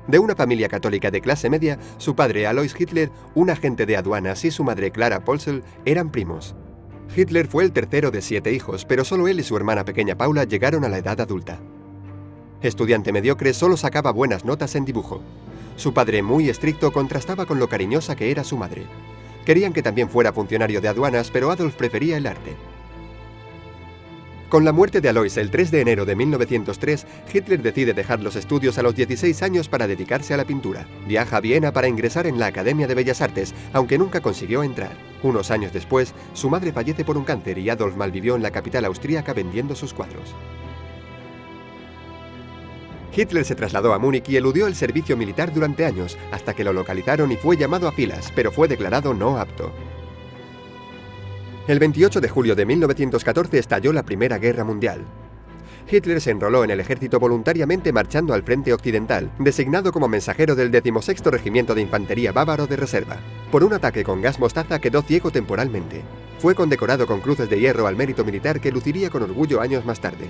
De una familia católica de clase media, su padre Alois Hitler, un agente de aduanas, y su madre Clara Pölzl eran primos. Hitler fue el tercero de 7 hijos, pero solo él y su hermana pequeña Paula llegaron a la edad adulta. Estudiante mediocre, solo sacaba buenas notas en dibujo. Su padre, muy estricto, contrastaba con lo cariñosa que era su madre. Querían que también fuera funcionario de aduanas, pero Adolf prefería el arte. Con la muerte de Alois el 3 de enero de 1903, Hitler decide dejar los estudios a los 16 años para dedicarse a la pintura. Viaja a Viena para ingresar en la Academia de Bellas Artes, aunque nunca consiguió entrar. Unos años después, su madre fallece por un cáncer y Adolf malvivió en la capital austríaca vendiendo sus cuadros. Hitler se trasladó a Múnich y eludió el servicio militar durante años, hasta que lo localizaron y fue llamado a filas, pero fue declarado no apto. El 28 de julio de 1914 estalló la Primera Guerra Mundial. Hitler se enroló en el ejército voluntariamente marchando al frente occidental, designado como mensajero del 16º Regimiento de Infantería Bávaro de Reserva. Por un ataque con gas mostaza quedó ciego temporalmente. Fue condecorado con cruces de hierro al mérito militar que luciría con orgullo años más tarde.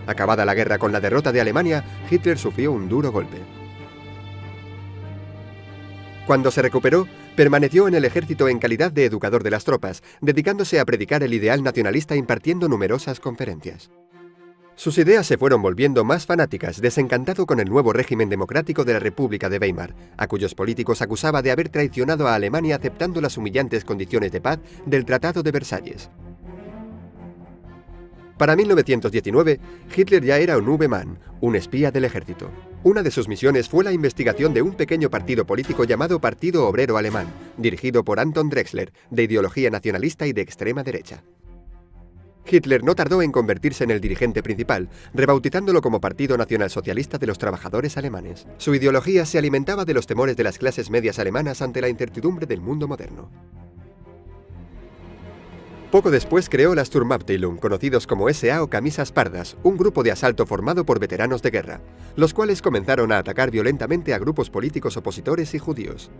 Acabada la guerra con la derrota de Alemania, Hitler sufrió un duro golpe. Cuando se recuperó, permaneció en el ejército en calidad de educador de las tropas, dedicándose a predicar el ideal nacionalista impartiendo numerosas conferencias. Sus ideas se fueron volviendo más fanáticas, desencantado con el nuevo régimen democrático de la República de Weimar, a cuyos políticos acusaba de haber traicionado a Alemania aceptando las humillantes condiciones de paz del Tratado de Versalles. Para 1919, Hitler ya era un V-Mann, un espía del ejército. Una de sus misiones fue la investigación de un pequeño partido político llamado Partido Obrero Alemán, dirigido por Anton Drexler, de ideología nacionalista y de extrema derecha. Hitler no tardó en convertirse en el dirigente principal, rebautizándolo como Partido Nacionalsocialista de los Trabajadores Alemanes. Su ideología se alimentaba de los temores de las clases medias alemanas ante la incertidumbre del mundo moderno. Poco después creó la Sturmabteilung, conocidos como SA o Camisas Pardas, un grupo de asalto formado por veteranos de guerra, los cuales comenzaron a atacar violentamente a grupos políticos opositores y judíos.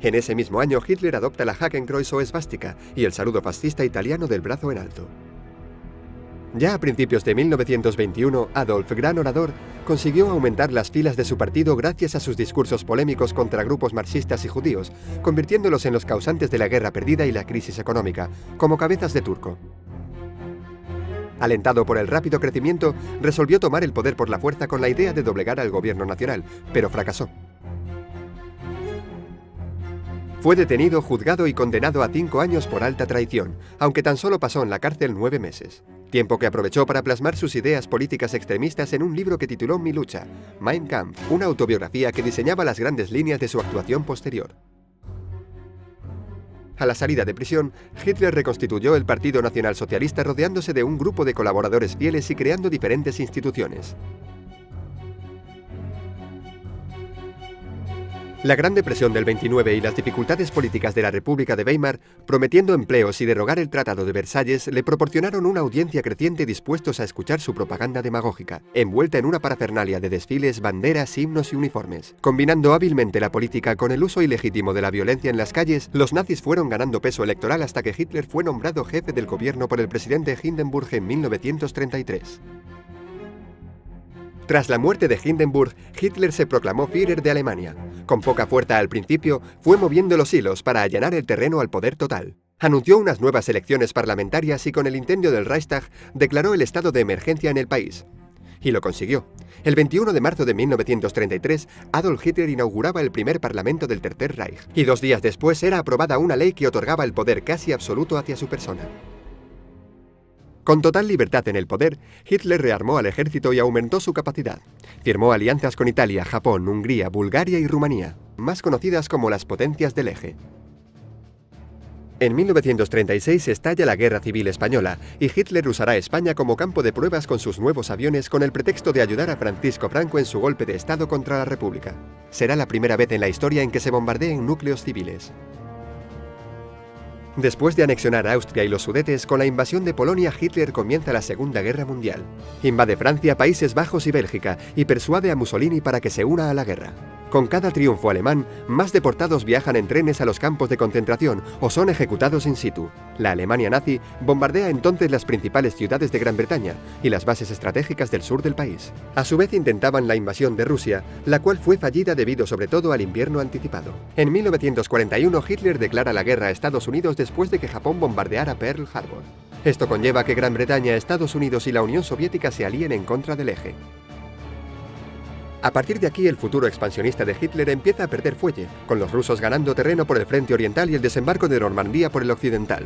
En ese mismo año, Hitler adopta la Hakenkreuz o esvástica y el saludo fascista italiano del brazo en alto. Ya a principios de 1921, Adolf, gran orador, consiguió aumentar las filas de su partido gracias a sus discursos polémicos contra grupos marxistas y judíos, convirtiéndolos en los causantes de la guerra perdida y la crisis económica, como cabezas de turco. Alentado por el rápido crecimiento, resolvió tomar el poder por la fuerza con la idea de doblegar al gobierno nacional, pero fracasó. Fue detenido, juzgado y condenado a 5 años por alta traición, aunque tan solo pasó en la cárcel 9 meses. Tiempo que aprovechó para plasmar sus ideas políticas extremistas en un libro que tituló Mi lucha, Mein Kampf, una autobiografía que diseñaba las grandes líneas de su actuación posterior. A la salida de prisión, Hitler reconstituyó el Partido Nacionalsocialista rodeándose de un grupo de colaboradores fieles y creando diferentes instituciones. La Gran Depresión del 29 y las dificultades políticas de la República de Weimar, prometiendo empleos y derogar el Tratado de Versalles, le proporcionaron una audiencia creciente dispuestos a escuchar su propaganda demagógica, envuelta en una parafernalia de desfiles, banderas, himnos y uniformes. Combinando hábilmente la política con el uso ilegítimo de la violencia en las calles, los nazis fueron ganando peso electoral hasta que Hitler fue nombrado jefe del gobierno por el presidente Hindenburg en 1933. Tras la muerte de Hindenburg, Hitler se proclamó Führer de Alemania. Con poca fuerza al principio, fue moviendo los hilos para allanar el terreno al poder total. Anunció unas nuevas elecciones parlamentarias y con el incendio del Reichstag declaró el estado de emergencia en el país. Y lo consiguió. El 21 de marzo de 1933, Adolf Hitler inauguraba el primer parlamento del Tercer Reich, y 2 días después era aprobada una ley que otorgaba el poder casi absoluto hacia su persona. Con total libertad en el poder, Hitler rearmó al ejército y aumentó su capacidad. Firmó alianzas con Italia, Japón, Hungría, Bulgaria y Rumanía, más conocidas como las potencias del Eje. En 1936 estalla la Guerra Civil Española y Hitler usará España como campo de pruebas con sus nuevos aviones con el pretexto de ayudar a Francisco Franco en su golpe de Estado contra la República. Será la primera vez en la historia en que se bombardeen núcleos civiles. Después de anexionar Austria y los Sudetes, con la invasión de Polonia, Hitler comienza la Segunda Guerra Mundial. Invade Francia, Países Bajos y Bélgica y persuade a Mussolini para que se una a la guerra. Con cada triunfo alemán, más deportados viajan en trenes a los campos de concentración o son ejecutados in situ. La Alemania nazi bombardea entonces las principales ciudades de Gran Bretaña y las bases estratégicas del sur del país. A su vez intentaban la invasión de Rusia, la cual fue fallida debido sobre todo al invierno anticipado. En 1941 Hitler declara la guerra a Estados Unidos después de que Japón bombardeara Pearl Harbor. Esto conlleva que Gran Bretaña, Estados Unidos y la Unión Soviética se alíen en contra del eje. A partir de aquí, el futuro expansionista de Hitler empieza a perder fuelle, con los rusos ganando terreno por el frente oriental y el desembarco de Normandía por el occidental.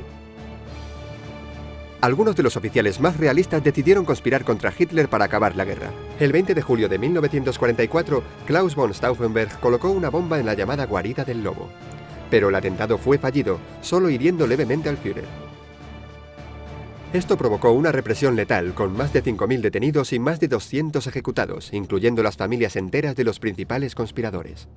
Algunos de los oficiales más realistas decidieron conspirar contra Hitler para acabar la guerra. El 20 de julio de 1944, Klaus von Stauffenberg colocó una bomba en la llamada guarida del lobo. Pero el atentado fue fallido, solo hiriendo levemente al Führer. Esto provocó una represión letal, con más de 5.000 detenidos y más de 200 ejecutados, incluyendo las familias enteras de los principales conspiradores.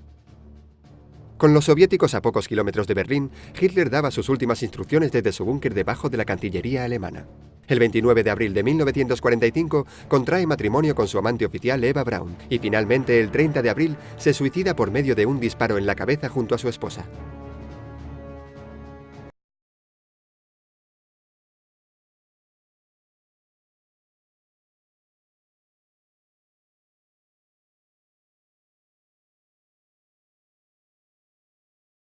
Con los soviéticos a pocos kilómetros de Berlín, Hitler daba sus últimas instrucciones desde su búnker debajo de la Cancillería alemana. El 29 de abril de 1945 contrae matrimonio con su amante oficial Eva Braun y finalmente el 30 de abril se suicida por medio de un disparo en la cabeza junto a su esposa.